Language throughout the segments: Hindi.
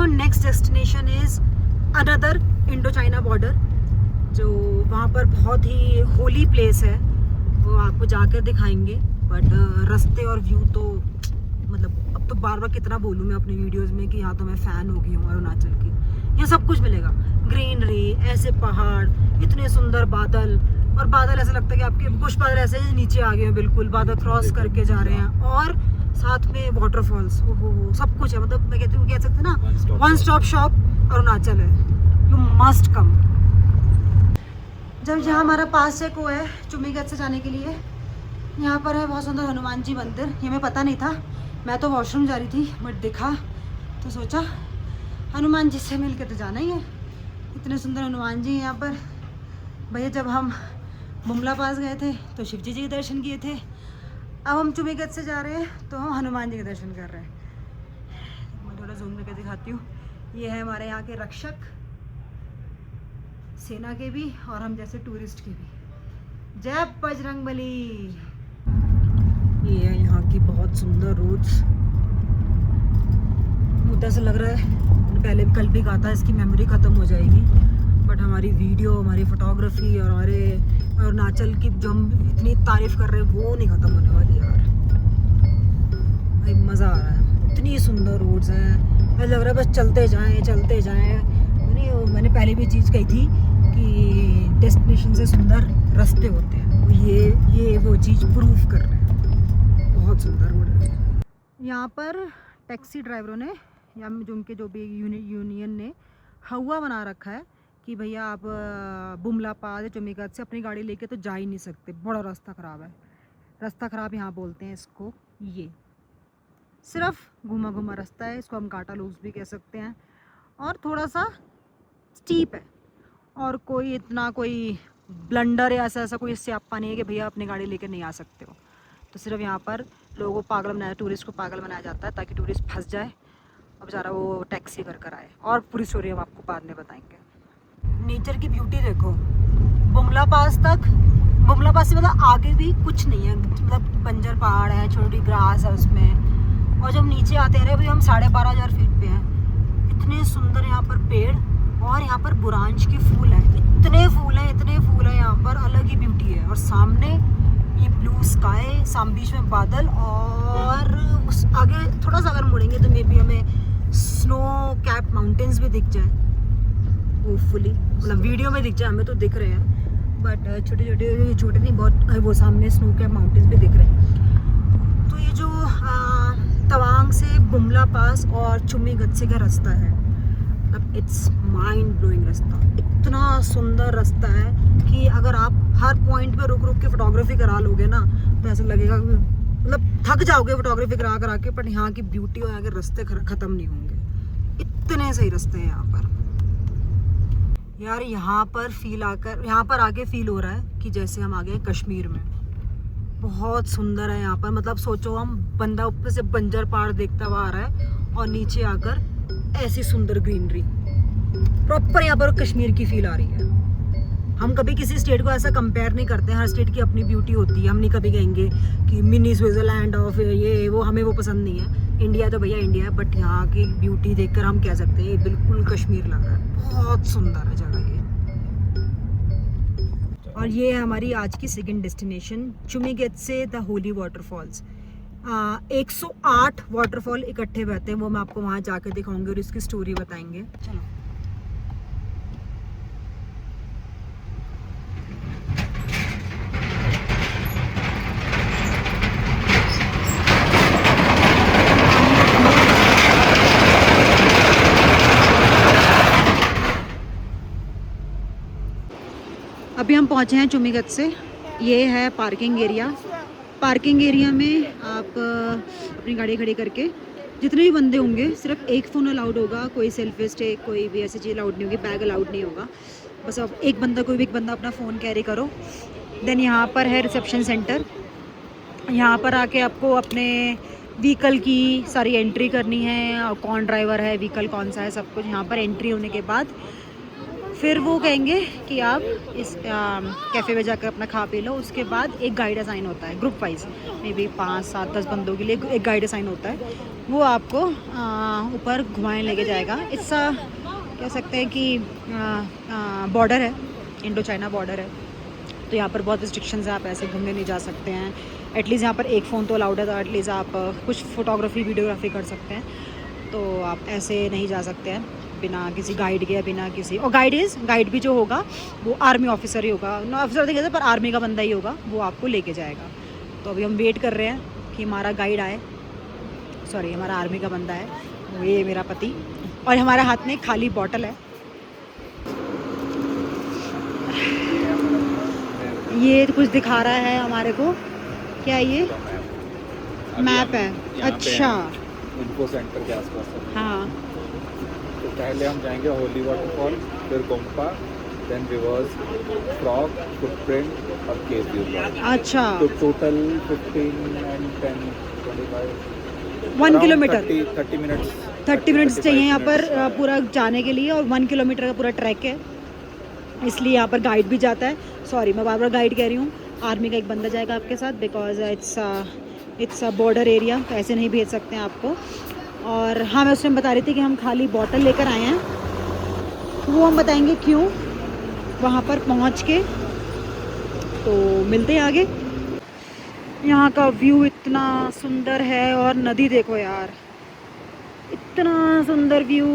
Now next destination is another Indo China border, जो वहाँ पर बहुत ही होली प्लेस है, वो आपको जाकर दिखाएंगे। बट रास्ते और व्यू तो मतलब अब तो बार बार कितना बोलूँ मैं अपनी वीडियोस में कि यहाँ तो मैं फ़ैन हो गई हूँ अरुणाचल की। यहाँ सब कुछ मिलेगा, ग्रीनरी, ऐसे पहाड़, इतने सुंदर बादल, और बादल ऐसा लगता है कि आपके कुछ बादल ऐसे ही नीचे आ गए हैं, बिल्कुल बादल क्रॉस करके जा रहे हैं, और साथ में वाटरफॉल्स, ओहो सब कुछ है। मतलब मैं कहती हूँ, कह सकते हैं ना, वन स्टॉप शॉप अरुणाचल है, यू मस्ट कम। जब यहाँ हमारा पास एक वो है चुमीगत से जाने के लिए, यहाँ पर है बहुत सुंदर हनुमान जी मंदिर। ये हमें पता नहीं था, मैं तो वॉशरूम जा रही थी बट देखा तो सोचा हनुमान जी से मिल के तो जाना ही है। इतने सुंदर हनुमान जी यहाँ पर। भैया जब हम बुमला पास गए थे तो शिव जी के दर्शन किए थे, अब हम चुमीगत से जा रहे हैं तो हम हनुमान जी के दर्शन कर रहे हैं। मैं थोड़ा जूम करके दिखाती हूँ। ये है हमारे यहाँ के रक्षक, सेना के भी और हम जैसे टूरिस्ट के भी। जय बजरंगबली। ये है यहाँ की बहुत सुंदर रोड्स। मुझे ऐसा लग रहा है पहले कल भी कहा था इसकी मेमोरी ख़त्म हो जाएगी, बट हमारी वीडियो, हमारी फोटोग्राफी और हमारे अरुणाचल की जो हम इतनी तारीफ कर रहे हैं वो नहीं ख़त्म होने वाली यार। भाई मज़ा आ रहा है, इतनी सुंदर रोड्स हैं, ऐसा लग रहा है बस चलते जाएं चलते जाएं। मैंने पहले भी चीज़ कही थी कि डेस्टिनेशन से सुंदर रास्ते होते हैं, तो ये वो चीज़ प्रूफ कर रहे हैं। बहुत सुंदर रोड है। यहाँ पर टैक्सी ड्राइवरों ने या जो उनके जो भी यूनियन ने हवा बना रखा है कि भैया आप बुमला पास या चुमीगत से अपनी गाड़ी लेके तो जा ही नहीं सकते, बड़ा रास्ता ख़राब है। रास्ता ख़राब यहाँ बोलते हैं इसको। ये सिर्फ घुमा घुमा रास्ता है, इसको हम काटा लूज भी कह सकते हैं, और थोड़ा सा स्टीप है, और कोई इतना कोई ब्लंडर या ऐसा कोई स्यापा नहीं है कि भैया अपनी गाड़ी लेकर नहीं आ सकते हो। तो सिर्फ यहाँ पर लोगों को पागल बनाया, टूरिस्ट को पागल बनाया जाता है ताकि टूरिस्ट फंस जाए और बेचारा वो टैक्सी कर आए। और पूरी स्टोरी हम आपको बाद में बताएंगे। नेचर की ब्यूटी देखो, बुमला पास तक, बुमला पास से मतलब आगे भी कुछ नहीं है, मतलब बंजर पहाड़ है, छोटी ग्रास है उसमें, और जब नीचे आते हैं भाई हम 12,500 फीट पे हैं। इतने सुंदर यहाँ पर पेड़, और यहाँ पर बुरांश के फूल हैं, इतने फूल हैं यहाँ पर, अलग ही ब्यूटी है। और सामने ये ब्लू स्काई, बीच में बादल, और उस आगे थोड़ा सा अगर मुड़ेंगे तो मे बी हमें स्नो कैप माउंटेन्स भी दिख जाए, होपफुली, मतलब वीडियो में दिख जाए, हमें तो दिख रहे हैं बट छोटे नहीं बहुत, वो सामने स्नो कैप माउंटेन्स भी दिख रहे हैं। तो ये जो तवांग से बुमला पास और चुमीगत से का रास्ता है, अब इट्स माइंड ब्लोइंग रास्ता, इतना सुंदर रास्ता है कि अगर आप हर पॉइंट पे रुक के फोटोग्राफी करा लोगे ना तो ऐसा लगेगा मतलब थक जाओगे फोटोग्राफी करा के, पर यहाँ की ब्यूटी और यहाँ के रास्ते ख़त्म नहीं होंगे। इतने सही रास्ते हैं यहाँ पर यार। यहाँ पर आके फील हो रहा है कि जैसे हम आ गए कश्मीर में। बहुत सुंदर है यहाँ पर, मतलब सोचो हम बंदा ऊपर से बंजर पहाड़ देखता हुआ आ रहा है और नीचे आकर ऐसी सुंदर ग्रीनरी, प्रॉपर यहाँ पर कश्मीर की फील आ रही है। हम कभी किसी स्टेट को ऐसा कंपेयर नहीं करते, हर स्टेट की अपनी ब्यूटी होती है। हम नहीं कभी कहेंगे कि मिनी स्विट्जरलैंड ऑफ ये वो, हमें वो पसंद नहीं है। इंडिया तो भैया इंडिया है, बट यहाँ की ब्यूटी देखकर हम कह सकते हैं ये बिल्कुल कश्मीर लग रहा है। बहुत सुंदर है जगह ये। और ये है हमारी आज की सेकंड डेस्टिनेशन, चुमीगत से द होली वाटरफॉल्स। 108 वाटरफॉल इकट्ठे बहते हैं, वो मैं आपको वहाँ जाकर दिखाऊंगी और इसकी स्टोरी बताएंगे। चलो अभी हम पहुँचे हैं चुमीगत से। ये है पार्किंग एरिया। पार्किंग एरिया में आप अपनी गाड़ी खड़ी करके, जितने भी बंदे होंगे सिर्फ एक फ़ोन अलाउड होगा, कोई सेल्फी स्टिक कोई भी ऐसी चीज़ अलाउड नहीं होगी, बैग अलाउड नहीं होगा। बस आप कोई भी एक बंदा अपना फ़ोन कैरी करो। देन यहाँ पर है रिसेप्शन सेंटर। यहाँ पर आके आपको अपने व्हीकल की सारी एंट्री करनी है, और कौन ड्राइवर है, व्हीकल कौन सा है, सब कुछ यहाँ पर एंट्री होने के बाद फिर वो कहेंगे कि आप इस कैफ़े में जाकर अपना खा पी लो। उसके बाद एक गाइड असाइन होता है ग्रुप वाइज, मे बी 5 7 10 बंदों के लिए एक गाइड असाइन होता है। वो आपको ऊपर घुमाने लेके जाएगा। इसका कह सकते हैं कि बॉर्डर है, इंडो चाइना बॉर्डर है, तो यहाँ पर बहुत रिस्ट्रिक्शंस हैं, आप ऐसे घूमने नहीं जा सकते हैं। एटलीस्ट यहाँ पर एक फ़ोन तो अलाउड है, तो एटलीस्ट आप कुछ फ़ोटोग्राफी वीडियोग्राफी कर सकते हैं। तो आप ऐसे नहीं जा सकते हैं बिना किसी गाइड के या बिना किसी, और गाइड भी जो होगा वो आर्मी ऑफिसर ही होगा, नो ऑफिसर नहीं कहते पर आर्मी का बंदा ही होगा, वो आपको लेके जाएगा। तो अभी हम वेट कर रहे हैं कि हमारा गाइड आए, सॉरी हमारा आर्मी का बंदा है, वो ये मेरा पति, और हमारे हाथ में खाली बॉटल है। ये कुछ दिखा रहा है हमारे को, क्या ये मैप है? अच्छा, इन्फो सेंटर के आसपास है। हाँ, तो पहले हम जाएंगे होली वाटरफॉल, फिर गोम्पा, देन रिवर्स, फ्रॉग, फुटप्रिंट और केव व्यू। अच्छा, तो total 15 and 10 25 1 kilometre 30 minutes 30 minutes चाहिए यहाँ पर मिनट्स पूरा जाने के लिए, और 1 किलोमीटर का पूरा ट्रैक है, इसलिए यहाँ पर गाइड भी जाता है। सॉरी मैं बार बार गाइड कह रही हूँ, आर्मी का एक बंदा जाएगा आपके साथ, because it's a border area, तो ऐसे नहीं भेज सकते हैं आपको। और हाँ, मैं उस टाइम बता रही थी कि हम खाली बॉटल लेकर आए हैं, तो वो हम बताएंगे क्यों वहाँ पर पहुँच के। तो मिलते हैं आगे। यहाँ का व्यू इतना सुंदर है, और नदी देखो यार, इतना सुंदर व्यू।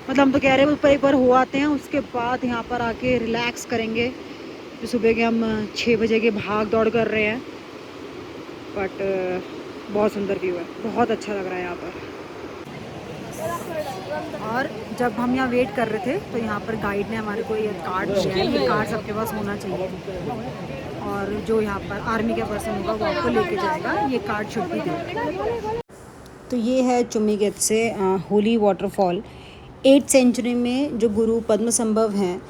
मतलब हम तो कह रहे हैं ऊपर एक बार हो आते हैं, उसके बाद यहाँ पर आके रिलैक्स करेंगे। तो सुबह के हम 6 बजे के भाग दौड़ कर रहे हैं, बट बहुत सुंदर व्यू है, बहुत अच्छा लग रहा है यहाँ पर। और जब हम यहाँ वेट कर रहे थे, तो यहाँ पर गाइड ने हमारे को ये कार्ड दिया है, ये कार्ड सबके पास होना चाहिए, और जो यहाँ पर आर्मी का पर्सन होगा वो आपको लेके जाएगा, ये कार्ड शुड भी दे। तो ये है चुम्मीगेट से होली वाटरफॉल। 8th सेंचुरी में जो गुरु पद्मसंभव हैं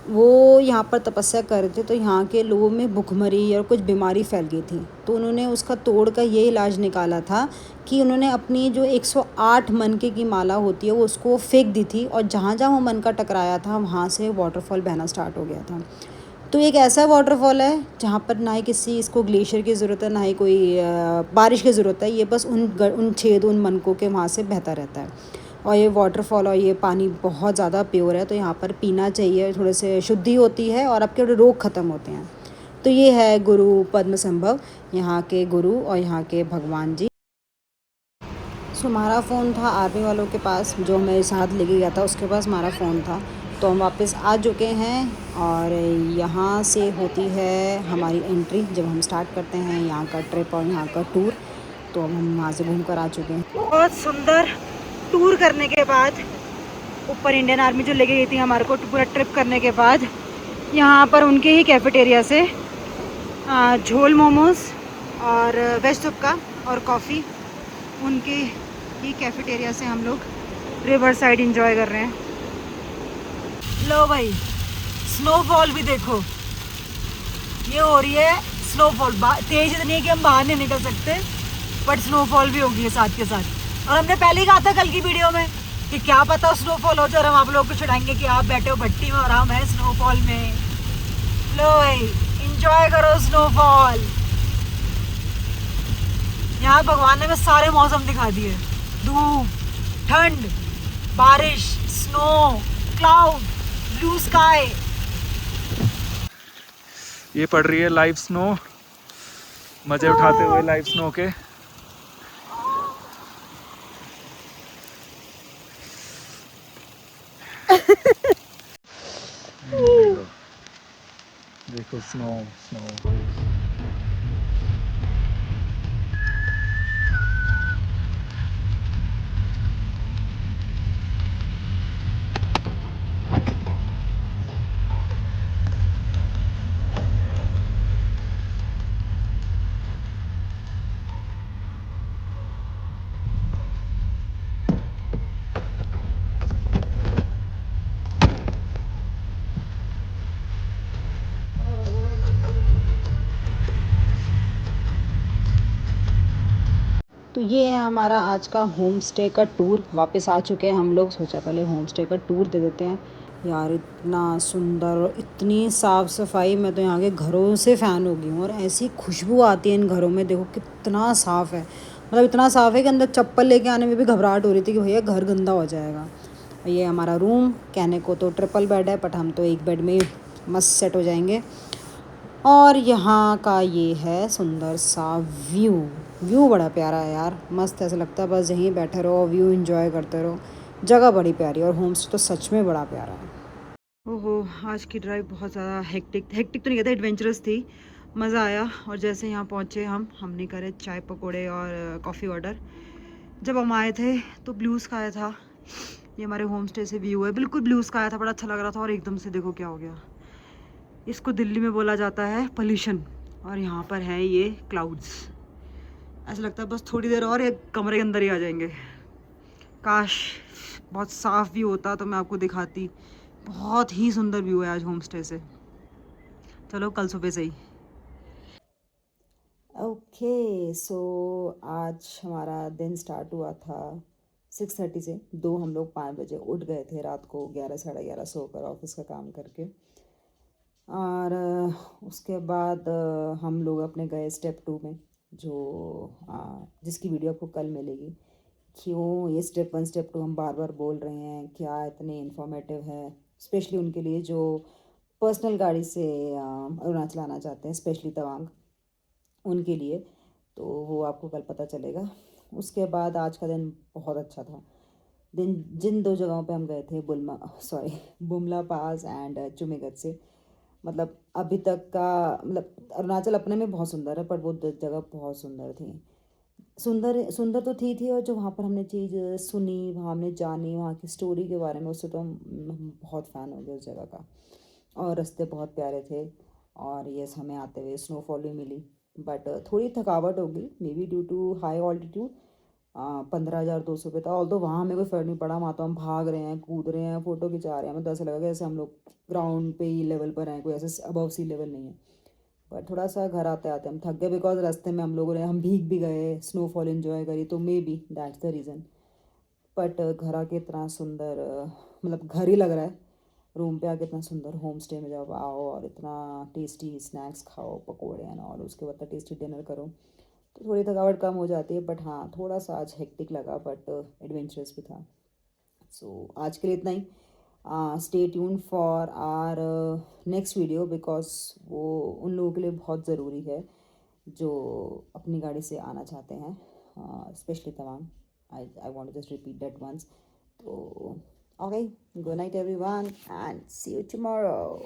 वो यहाँ पर तपस्या कर रहे थे, तो यहाँ के लोगों में भुखमरी और कुछ बीमारी फैल गई थी, तो उन्होंने उसका तोड़ का ये इलाज निकाला था कि उन्होंने अपनी जो 108 मनके की माला होती है वो उसको फेंक दी थी, और जहाँ जहाँ वो मनका टकराया था वहाँ से वाटरफॉल बहना स्टार्ट हो गया था। तो एक ऐसा वाटरफॉल है जहाँ पर ना ही किसी इसको ग्लेशियर की ज़रूरत है, ना ही कोई बारिश की ज़रूरत है, ये बस उन छेद उन मनकों के वहाँ से बहता रहता है। और ये वाटरफॉल और ये पानी बहुत ज़्यादा प्योर है, तो यहाँ पर पीना चाहिए, थोड़े से शुद्धि होती है और आपके रोग ख़त्म होते हैं। तो ये है गुरु पद्मसंभव, यहाँ के गुरु और यहाँ के भगवान जी। सो हमारा फ़ोन था आर्मी वालों के पास, जो मेरे साथ लेके गया था उसके पास हमारा फ़ोन था, तो हम वापस आ चुके हैं, और यहाँ से होती है हमारी एंट्री जब हम स्टार्ट करते हैं यहाँ का ट्रिप और यहाँ का टूर। तो अब हम वहाँ से घूम कर आ चुके हैं। बहुत सुंदर टूर करने के बाद, ऊपर इंडियन आर्मी जो लेके गई थी हमारे को पूरा ट्रिप करने के बाद, यहाँ पर उनके ही कैफेटेरिया से झोल मोमोज और वेज तुक्का और कॉफ़ी, उनके ही कैफेटेरिया से हम लोग रिवर साइड एंजॉय कर रहे हैं। लो भाई, स्नोफॉल भी देखो, ये हो रही है स्नोफॉल, तेज इतनी है कि हम बाहर नहीं निकल सकते, बट स्नोफॉल भी होगी है साथ के साथ। और हमने पहले ही कहा था कल की वीडियो में कि क्या पता स्नोफॉल हो जाए, और हम आप लोग को चढ़ाएंगे कि आप बैठे हो भट्टी में और हम हैं स्नोफॉल में। लो भाई, एंजॉय करो स्नोफॉल। यहाँ भगवान ने हमें सारे मौसम दिखा दिए, धूप, ठंड, बारिश, स्नो, क्लाउड, ब्लू स्काई। ये पड़ रही है लाइव स्नो, मजे उठाते हुए लाइव स्नो के। देखो स्नो स्नो। तो ये है हमारा आज का होम स्टे का टूर। वापस आ चुके हैं हम लोग, सोचा पहले होम स्टे का टूर दे देते हैं। यार इतना सुंदर और इतनी साफ़ सफाई, मैं तो यहाँ के घरों से फ़ैन हो गई हूँ। और ऐसी खुशबू आती है इन घरों में, देखो कितना साफ़ है। मतलब इतना साफ़ है कि अंदर चप्पल लेके आने में भी घबराहट हो रही थी कि भैया घर गंदा हो जाएगा। ये हमारा रूम, कहने को तो ट्रिपल बेड है बट हम तो एक बेड में ही मस्त सेट हो जाएंगे। और यहाँ का ये है सुंदर सा व्यू। व्यू बड़ा प्यारा है यार, मस्त ऐसा लगता है बस यहीं बैठे रहो, व्यू एंजॉय करते रहो। जगह बड़ी प्यारी और होम स्टे तो सच में बड़ा प्यारा है। ओहो, आज की ड्राइव बहुत ज़्यादा हेक्टिक तो नहीं कहते, एडवेंचरस थी। मज़ा आया। और जैसे यहाँ पहुँचे हमने करे चाय पकौड़े और कॉफ़ी ऑर्डर। जब हम आए थे तो ब्लू स्काई था। ये हमारे होम स्टे से व्यू है, बिल्कुल ब्लू स्काई था, बड़ा अच्छा लग रहा था। और एकदम से देखो क्या हो गया। इसको दिल्ली में बोला जाता है पोल्यूशन, और यहाँ पर है ये क्लाउड्स। ऐसा लगता है बस थोड़ी देर और एक कमरे के अंदर ही आ जाएंगे। काश बहुत साफ़ व्यू होता तो मैं आपको दिखाती। बहुत ही सुंदर व्यू है आज होम स्टे से। चलो कल सुबह से ही। ओके सो आज हमारा दिन स्टार्ट हुआ था 6:30 से। हम लोग 5 बजे उठ गए थे रात को, 11 साढ़े 11 सोकर ऑफिस का काम करके। और उसके बाद हम लोग अपने गए स्टेप 2 में, जो जिसकी वीडियो आपको कल मिलेगी। क्यों ये स्टेप 1 स्टेप 2 हम बार बार बोल रहे हैं, क्या इतने इन्फॉर्मेटिव है, स्पेशली उनके लिए जो पर्सनल गाड़ी से अरुणाचल आना चाहते हैं, स्पेशली तवांग, उनके लिए। तो वो आपको कल पता चलेगा। उसके बाद आज का दिन बहुत अच्छा था। जिन 2 जगहों पे हम गए थे, बुमला पास एंड चुमेगत से, मतलब अभी तक का, मतलब अरुणाचल अपने में बहुत सुंदर है पर वो जगह बहुत सुंदर थी। सुंदर सुंदर तो थी और जो वहाँ पर हमने चीज़ सुनी, वहाँ हमने जानी, वहाँ की स्टोरी के बारे में, उससे तो हम बहुत फ़ैन हो गए उस जगह का। और रास्ते बहुत प्यारे थे। और ये हमें आते हुए स्नोफॉल भी मिली, बट थोड़ी थकावट होगी may be due to high altitude. 15,200 पे था। ऑल तो वहाँ हमें कोई फ़र्क नहीं पड़ा, वहाँ तो हम भाग रहे हैं, कूद रहे हैं, फ़ोटो खिंचा रहे हैं। हमें तो ऐसा लगा कि जैसे हम लोग ग्राउंड पे ही लेवल पर हैं, कोई ऐसे अबव सी लेवल नहीं है। बट थोड़ा सा घर आते आते हम थक गए, बिकॉज रास्ते में हम भीग भी गए, स्नोफॉल एंजॉय करी, तो may be that's the reason. But घर आके इतना सुंदर, मतलब घर ही लग रहा है। रूम पे आके इतना सुंदर, होम स्टे में जब आओ और इतना टेस्टी स्नैक्स खाओ, पकोड़े एंड और उसके बाद टेस्टी डिनर करो, तो थोड़ी थकावट कम हो जाती है। बट हाँ, थोड़ा सा आज हेक्टिक लगा बट एडवेंचरस भी था। सो आज के लिए इतना ही। Stay tune for our next video, because वो उन लोगों के लिए बहुत ज़रूरी है जो अपनी गाड़ी से आना चाहते हैं, specially Tawang. I want to just repeat that once. तो okay, good night everyone and see you tomorrow.